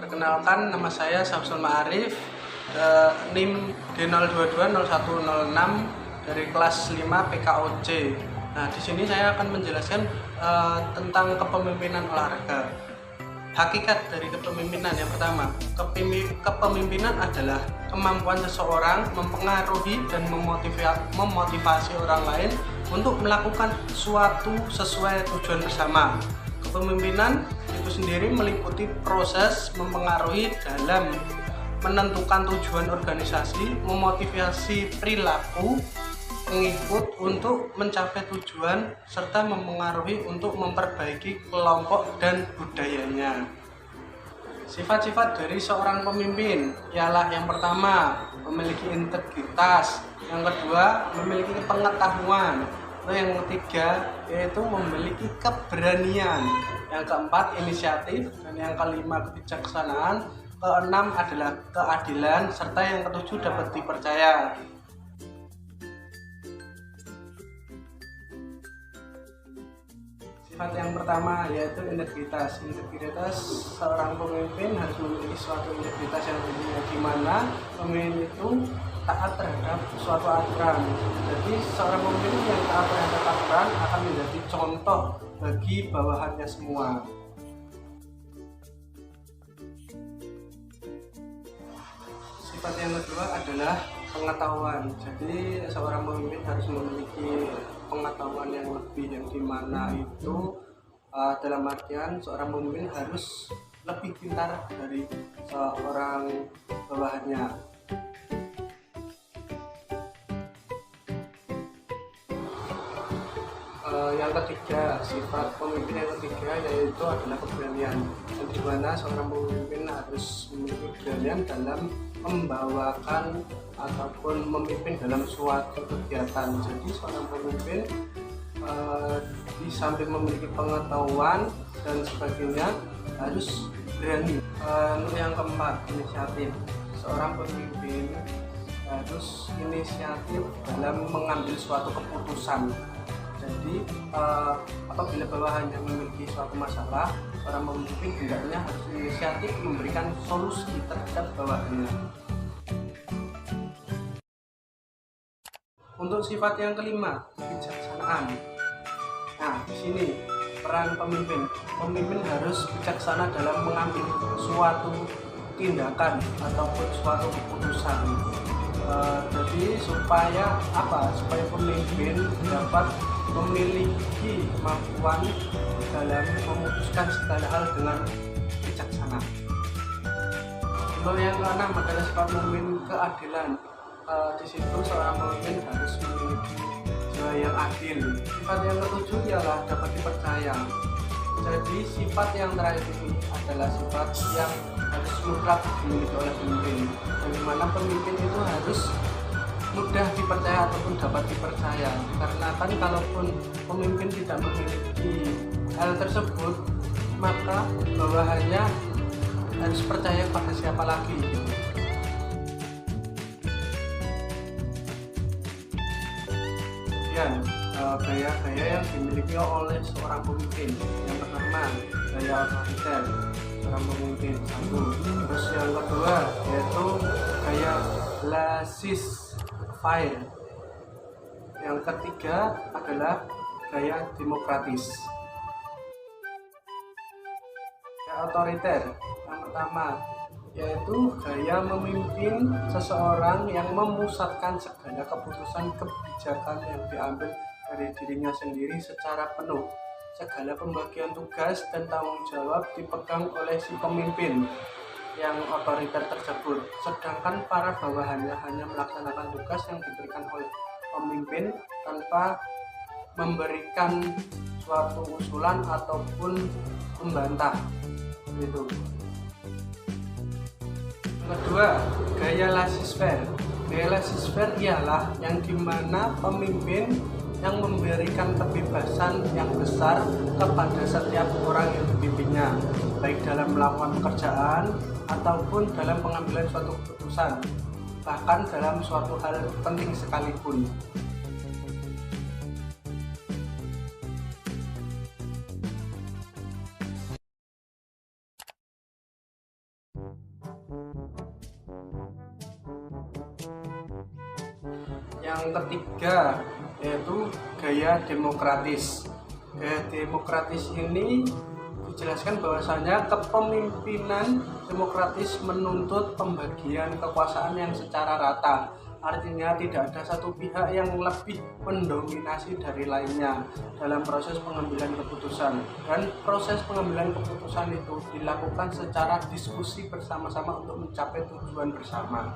Perkenalkan, nama saya Samsul Ma'arif, NIM D0220106 dari kelas 5 PKOC. Nah, di sini saya akan menjelaskan tentang kepemimpinan olahraga. Hakikat dari kepemimpinan yang pertama, kepemimpinan adalah kemampuan seseorang mempengaruhi dan memotivasi orang lain untuk melakukan sesuatu sesuai tujuan bersama. Kepemimpinan itu sendiri meliputi proses mempengaruhi dalam menentukan tujuan organisasi, memotivasi perilaku pengikut untuk mencapai tujuan, serta mempengaruhi untuk memperbaiki kelompok dan budayanya. Sifat-sifat dari seorang pemimpin ialah yang pertama, memiliki integritas, yang kedua, memiliki pengetahuan, yang ketiga yaitu memiliki keberanian, yang keempat inisiatif, dan yang kelima kebijaksanaan, keenam adalah keadilan, serta yang ketujuh dapat dipercaya. Sifat yang pertama yaitu integritas. Integritas seorang pemimpin harus memiliki suatu integritas yang tinggi, di mana pemimpin itu taat terhadap suatu aturan. Jadi seorang pemimpin yang taat terhadap aturan akan menjadi contoh bagi bawahannya semua. Sifat yang kedua adalah pengetahuan. Jadi seorang pemimpin harus memiliki pengetahuan yang lebih, yang dimana itu dalam artian seorang pemimpin harus lebih pintar dari seorang bawahannya. Yang ketiga, sifat pemimpin yang ketiga yaitu adalah keberanian, di mana seorang pemimpin harus memiliki keberanian dalam membawakan ataupun memimpin dalam suatu kegiatan. Jadi seorang pemimpin di samping memiliki pengetahuan dan sebagainya harus berani. Yang keempat, inisiatif. Seorang pemimpin harus inisiatif dalam mengambil suatu keputusan. Jadi apabila bawahannya memiliki suatu masalah, seorang pemimpin hendaknya harus inisiatif memberikan solusi terhadap bawahannya. Untuk sifat yang kelima, kebijaksanaan. Nah, di sini peran pemimpin. Pemimpin harus bijaksana dalam mengambil suatu tindakan ataupun suatu keputusan. Jadi supaya pemimpin dapat memiliki kemampuan dalam memutuskan segala hal dengan bijaksana. Untuk yang keenam adalah sifat pemimpin keadilan. Di situ seorang pemimpin harus memiliki jiwa yang adil. Sifat yang ketujuh ialah dapat dipercaya. Jadi sifat yang terakhir ini adalah sifat yang harus mutlak dimiliki oleh pemimpin, di mana pemimpin itu harus mudah dipercaya ataupun dapat dipercaya. Karena kan kalaupun pemimpin tidak memiliki hal tersebut, maka bawahannya harus percaya pada siapa lagi. Kemudian gaya-gaya yang dimiliki oleh seorang pemimpin. Yang pertama, gaya otoriter seorang pemimpin, satu. Terus yang kedua yaitu gaya laissez-faire. Yang ketiga adalah gaya demokratis. Gaya otoriter yang pertama yaitu gaya memimpin seseorang yang memusatkan segala keputusan kebijakan yang diambil dari dirinya sendiri secara penuh. Segala pembagian tugas dan tanggung jawab dipegang oleh si pemimpin yang otoriter tersebut, sedangkan para bawahannya hanya melaksanakan tugas yang diberikan oleh pemimpin tanpa memberikan suatu usulan ataupun membantah. Gitu. Kedua, gaya laissez-faire. Gaya laissez-faire ialah yang dimana pemimpin yang memberikan kebebasan yang besar kepada setiap orang yang dipimpinnya, baik dalam melakukan pekerjaan ataupun dalam pengambilan suatu keputusan, bahkan dalam suatu hal penting sekalipun. Yang ketiga yaitu gaya demokratis. Gaya demokratis ini dijelaskan bahwasanya kepemimpinan demokratis menuntut pembagian kekuasaan yang secara rata. Artinya tidak ada satu pihak yang lebih mendominasi dari lainnya dalam proses pengambilan keputusan, dan proses pengambilan keputusan itu dilakukan secara diskusi bersama-sama untuk mencapai tujuan bersama.